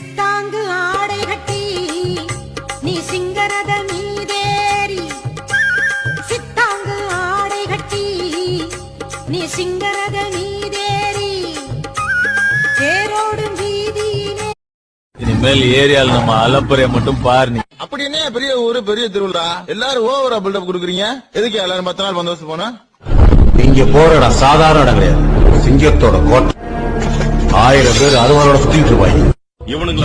சித்தாங்கு ஆடை கட்டி நீ சிங்கரத மீதேறி, சித்தாங்கு ஆடை கட்டி நீ சிங்கரத மீதேறி தேரோடும் வீதியிலே. இனிமேல் ஏரியால நம்ம அலப்பறைய மட்டும் பாரு. அப்படி என்ன பெரிய ஊரு பெரிய திருவிழா, எல்லாரும் ஓவரா பில்டப் கொடுக்குறீங்க. எதுக்கு எல்லாரும் 10 நாள் பந்தோபஸ்து போனா? நீங்க போற இடம் சாதாரண இடம் கிடையாது, சிங்கத்தோட கோட்டை. 1000 பேர் அறுவாரோட சுத்திட்டு இருப்பாங்க. இவனுங்க